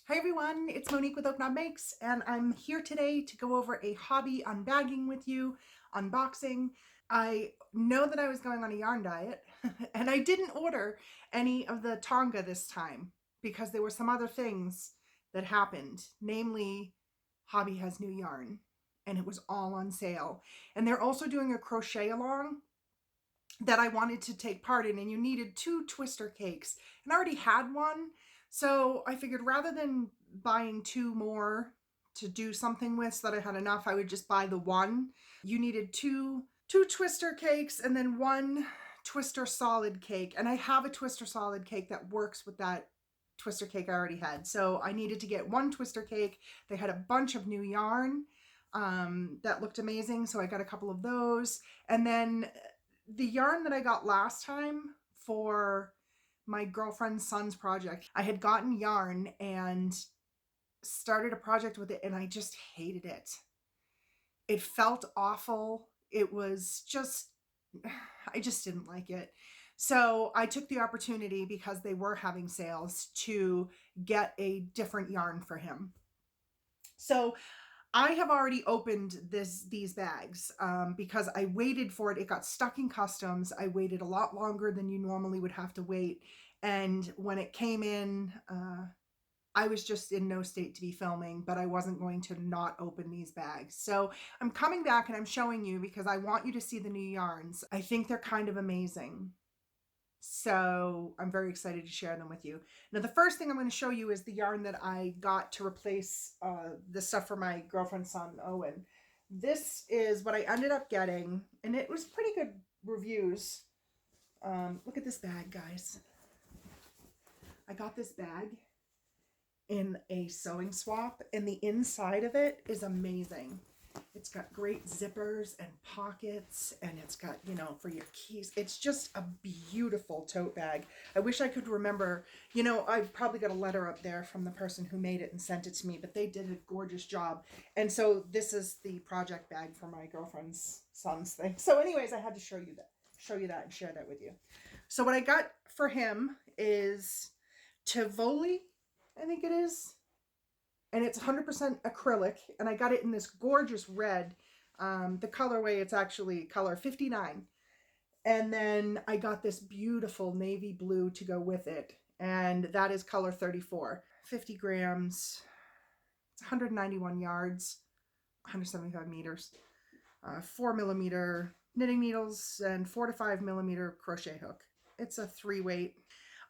Hi everyone, it's Monique with Oak Knob Makes, and I'm here today to go over a hobby unbagging with you, unboxing. I know that I was going on a yarn diet, and I didn't order any of the Tonga this time because there were some other things that happened. Namely, Hobbii has new yarn, and it was all on sale. And they're also doing a crochet along that I wanted to take part in, and you needed 2 twister cakes, and I already had one. So I figured rather than buying 2 more to do something with so that I had enough, I would just buy the one. You needed two twister cakes and then 1 twister solid cake. And I have a twister solid cake that works with that twister cake I already had. So I needed to get 1 twister cake. They had a bunch of new yarn that looked amazing. So I got a couple of those. And then the yarn that I got last time for my girlfriend's son's project, I had gotten yarn and started a project with it, and I just hated it. It felt awful. It was just, I just didn't like it. So I took the opportunity, because they were having sales, to get a different yarn for him. So I have already opened these bags because I waited for it. It got stuck in customs. I waited a lot longer than you normally would have to wait. And when it came in, I was just in no state to be filming, but I wasn't going to not open these bags. So I'm coming back and I'm showing you because I want you to see the new yarns. I think they're kind of amazing. So I'm very excited to share them with you. Now, the first thing I'm going to show you is the yarn that I got to replace the stuff for my girlfriend's son, Owen. This is what I ended up getting, and it was pretty good reviews. Look at this bag, guys. I got this bag in a sewing swap, and the inside of it is amazing. It's got great zippers and pockets, and it's got, you know, for your keys. It's just a beautiful tote bag. I wish I could remember, you know, I probably got a letter up there from the person who made it and sent it to me, but they did a gorgeous job. And so this is the project bag for my girlfriend's son's thing. So anyways, I had to show you that and share that with you. So what I got for him is Tivoli, I think it is. And it's 100% acrylic, and I got it in this gorgeous red. The colorway, it's actually color 59. And then I got this beautiful navy blue to go with it, and that is color 34. 50 grams, it's 191 yards, 175 meters, 4mm knitting needles, and 4 to 5mm crochet hook. It's a 3-weight.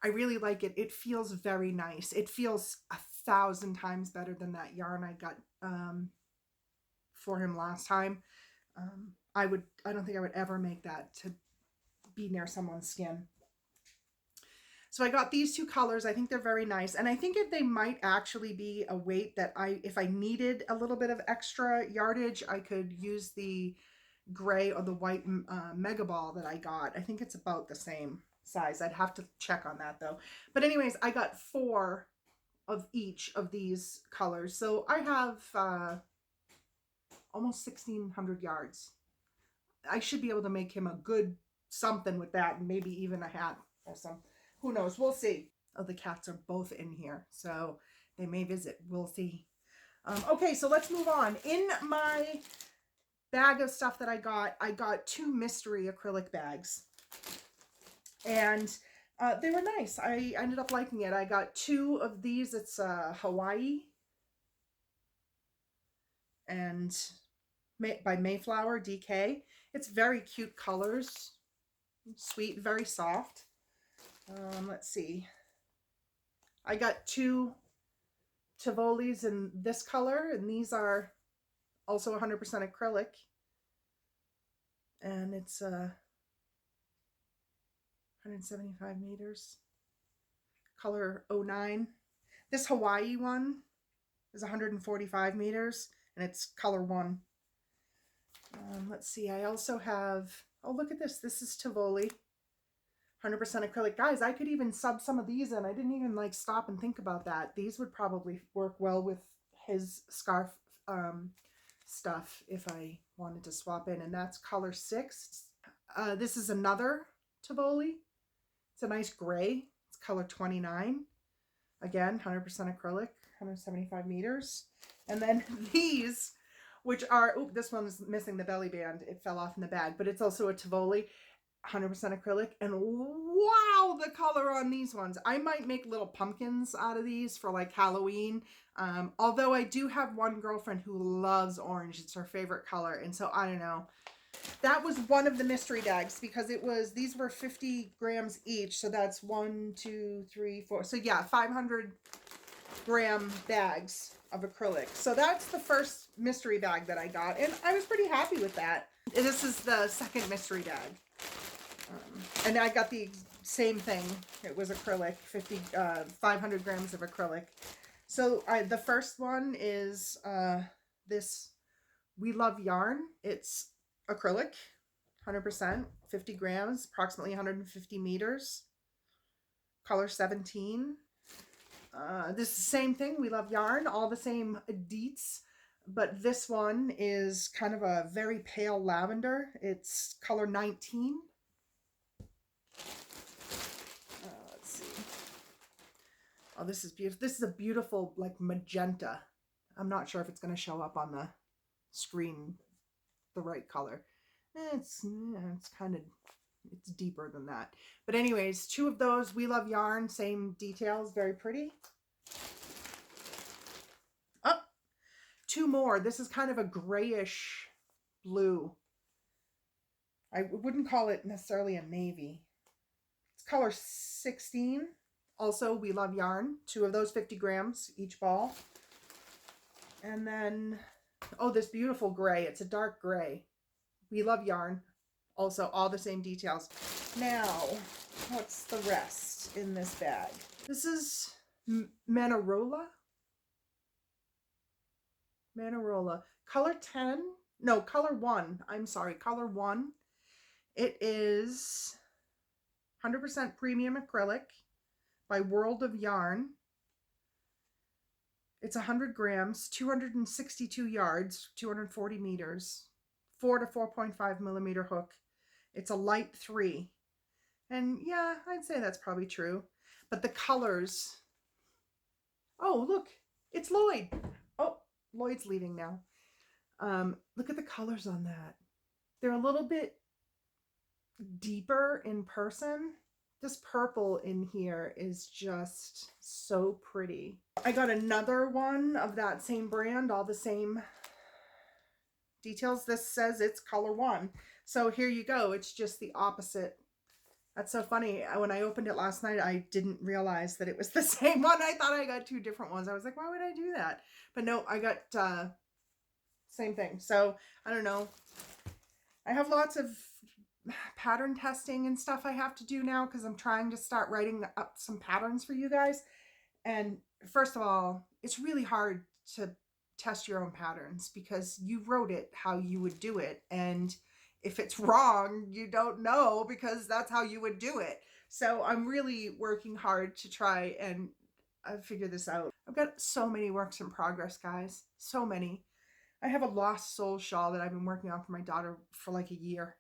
I really like it. It feels very nice. It feels 1,000 times better than that yarn I got for him last time. I don't think I would ever make that to be near someone's skin. So I got these 2 colors. I think they're very nice. And I think if they might actually be a weight that if I needed a little bit of extra yardage, I could use the gray or the white mega ball that I got. I think it's about the same size. I'd have to check on that though. But anyways, I got 4 of each of these colors. So I have almost 1,600 yards. I should be able to make him a good something with that, and maybe even a hat or some. Who knows? We'll see. Oh, the cats are both in here, so they may visit. We'll see. Okay, so let's move on. In my bag of stuff that I got 2 mystery acrylic bags. And they were nice. I ended up liking it. I got 2 of these. It's Hawaii and by Mayflower DK. It's very cute colors. Sweet, very soft. Let's see. I got 2 Tivolis in this color, and these are also 100% acrylic. And it's 175 meters. Color 09. This Hawaii one is 145 meters, and it's color 1. Let's see, I also have, oh, look at this. This is Tivoli, 100% acrylic. Guys, I could even sub some of these in. I didn't even like stop and think about that. These would probably work well with his scarf stuff if I wanted to swap in, and that's color 6. This is another Tivoli. It's a nice gray. It's color 29. Again, 100% acrylic. 175 meters. And then these, which are, oh, this one's missing the belly band. It fell off in the bag, but it's also a Tivoli, 100% acrylic. And wow, the color on these ones. I might make little pumpkins out of these for like Halloween. Although I do have one girlfriend who loves orange. It's her favorite color. And so I don't know. That was one of the mystery bags because it was, these were 50 grams each. So that's 1, 2, 3, 4. So yeah, 500-gram bags of acrylic. So that's the first mystery bag that I got. And I was pretty happy with that. This is the second mystery bag. And I got the same thing. It was acrylic, 500 grams of acrylic. So the first one is this We Love Yarn. It's acrylic, 100%, 50 grams, approximately 150 meters, color 17. This is the same thing, We Love Yarn, all the same deets, but this one is kind of a very pale lavender. It's color 19. Let's see. Oh, this is beautiful. This is a beautiful, like, magenta. I'm not sure if it's going to show up on the screen the right color. It's kind of, it's deeper than that. But anyways, 2 of those, We Love Yarn, same details, very pretty. Oh, 2 more. This is kind of a grayish blue. I wouldn't call it necessarily a navy. It's color 16. Also, We Love Yarn. 2 of those, 50 grams each ball. And then, oh, this beautiful gray. It's a dark gray. We Love Yarn. Also, all the same details. Now, what's the rest in this bag? This is Manarola. Manarola. Color 10. No, color 1. I'm sorry, color 1. It is 100% premium acrylic by World of Yarn. It's 100 grams, 262 yards, 240 meters, 4 to 4.5 millimeter hook. It's a light 3. And yeah, I'd say that's probably true. But the colors, oh, look, it's Lloyd. Oh, Lloyd's leaving now. Look at the colors on that. They're a little bit deeper in person. This purple in here is just so pretty. I got another one of that same brand, all the same details. This says it's color 1. So here you go. It's just the opposite. That's so funny. When I opened it last night, I didn't realize that it was the same one. I thought I got 2 different ones. I was like, why would I do that? But no, I got same thing. So I don't know. I have lots of pattern testing and stuff I have to do now because I'm trying to start writing up some patterns for you guys. And first of all, it's really hard to test your own patterns because you wrote it how you would do it. And if it's wrong, you don't know because that's how you would do it. So I'm really working hard to try and figure this out. I've got so many works in progress, guys. So many. I have a Lost Soul shawl that I've been working on for my daughter for like a year.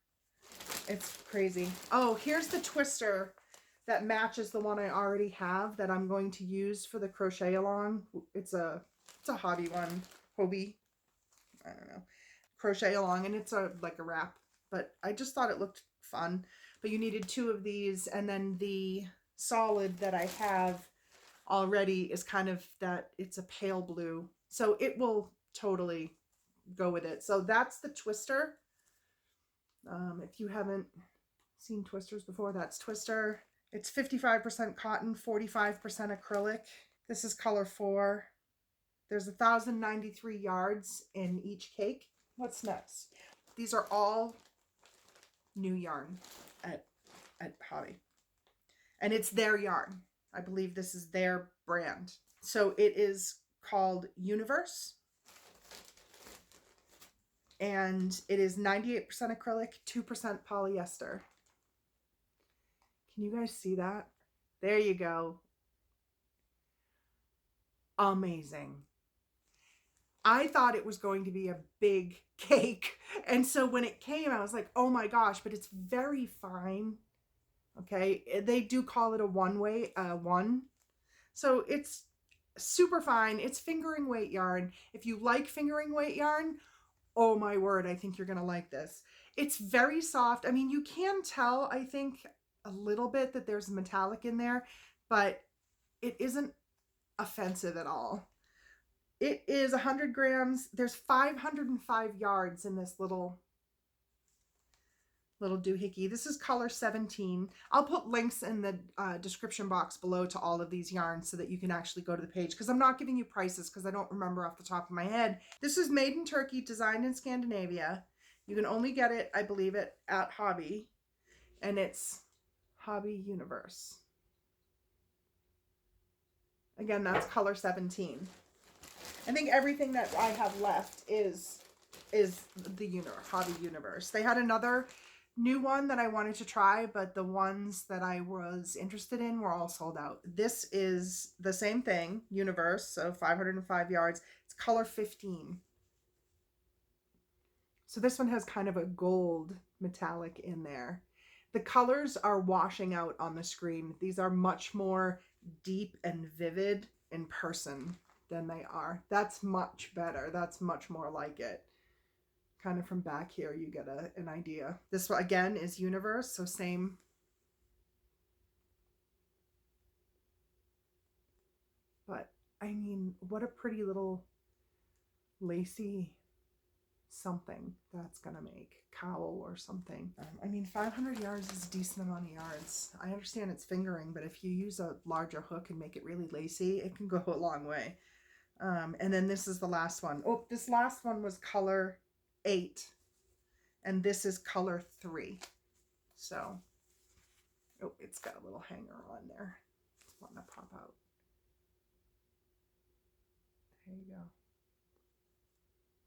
It's crazy. Oh, here's the twister that matches the one I already have that I'm going to use for the crochet along. It's a hobby one. Hobbii. I don't know. Crochet along, and it's like a wrap. But I just thought it looked fun. But you needed 2 of these, and then the solid that I have already is kind of that, it's a pale blue. So it will totally go with it. So that's the twister. If you haven't seen twisters before, that's twister. It's 55% cotton, 45% acrylic. This is color 4. There's 1,093 yards in each cake. What's next? These are all new yarn at Hobbii. And it's their yarn. I believe this is their brand. So it is called Universe. And it is 98% acrylic, 2% polyester. Can you guys see that? There you go. Amazing. I thought it was going to be a big cake. And so when it came, I was like, oh my gosh, but it's very fine. Okay. They do call it a one-way, one. So it's super fine. It's fingering weight yarn. If you like fingering weight yarn, oh my word, I think you're gonna like this. It's very soft. I mean, you can tell, I think, a little bit that there's metallic in there, but it isn't offensive at all. It is 100 grams. There's 505 yards in this little doohickey. This is color 17. I'll put links in the description box below to all of these yarns so that you can actually go to the page, because I'm not giving you prices because I don't remember off the top of my head. This is made in Turkey, designed in Scandinavia. You can only get it, I believe it, at Hobbii, and it's Hobbii Universe. Again, that's color 17. I think everything that I have left is the Hobbii Universe. They had another new one that I wanted to try, but the ones that I was interested in were all sold out. This is the same thing, Universe, so 505 yards. It's color 15. So this one has kind of a gold metallic in there. The colors are washing out on the screen. These are much more deep and vivid in person than they are. That's much better. That's much more like it. Kind of from back here, you get an idea. This one, again, is Universe, so same. But, I mean, what a pretty little lacy something that's gonna make. Cowl or something. I mean, 500 yards is a decent amount of yards. I understand it's fingering, but if you use a larger hook and make it really lacy, it can go a long way. And then this is the last one. Oh, this last one was color 8. And this is color 3. So, oh, it's got a little hanger on there. It's wanting to pop out. There you go.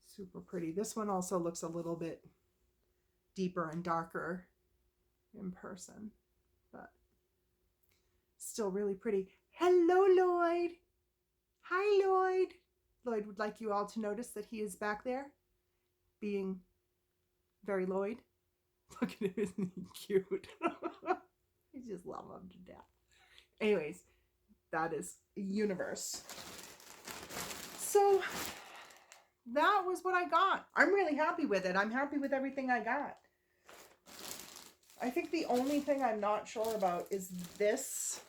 Super pretty. This one also looks a little bit deeper and darker in person, but still really pretty. Hello, Lloyd. Hi, Lloyd. Lloyd would like you all to notice that he is back there being very Lloyd. Look at him, isn't he cute? I just love him to death. Anyways, that is Universe. So that was what I got. I'm really happy with it. I'm happy with everything I got. I think the only thing I'm not sure about is this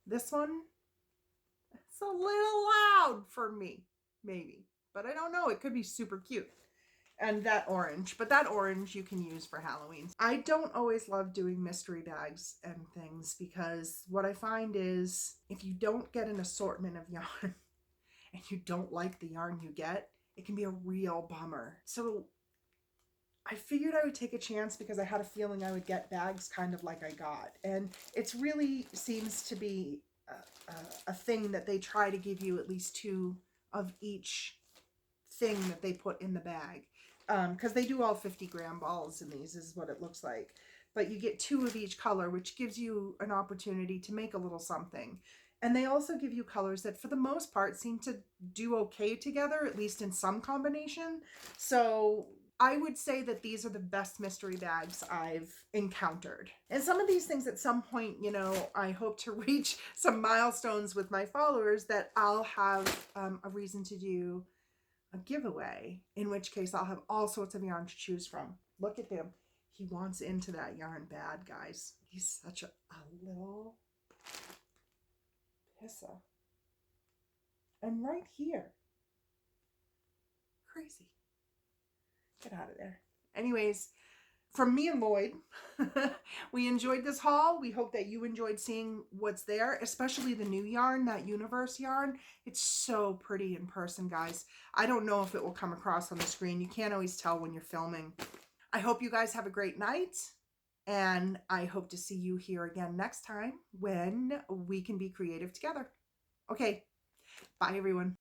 one. It's a little loud for me, maybe. But I don't know. It could be super cute. And that orange. But that orange you can use for Halloween. I don't always love doing mystery bags and things, because what I find is if you don't get an assortment of yarn and you don't like the yarn you get, it can be a real bummer. So I figured I would take a chance because I had a feeling I would get bags kind of like I got. And it's really seems to be a thing that they try to give you at least 2 of each thing that they put in the bag. Because they do all 50-gram balls in these, is what it looks like. But you get 2 of each color, which gives you an opportunity to make a little something. And they also give you colors that for the most part seem to do okay together, at least in some combination. So I would say that these are the best mystery bags I've encountered. And some of these things at some point, you know, I hope to reach some milestones with my followers that I'll have a reason to do a giveaway, in which case I'll have all sorts of yarn to choose from. Look at him. He wants into that yarn bad, guys. He's such a little pissa. And right here. Crazy. Get out of there. Anyways, from me and Lloyd, we enjoyed this haul. We hope that you enjoyed seeing what's there, especially the new yarn, that Universe yarn. It's so pretty in person, guys. I don't know if it will come across on the screen. You can't always tell when you're filming. I hope you guys have a great night, and I hope to see you here again next time when we can be creative together. Okay, bye everyone.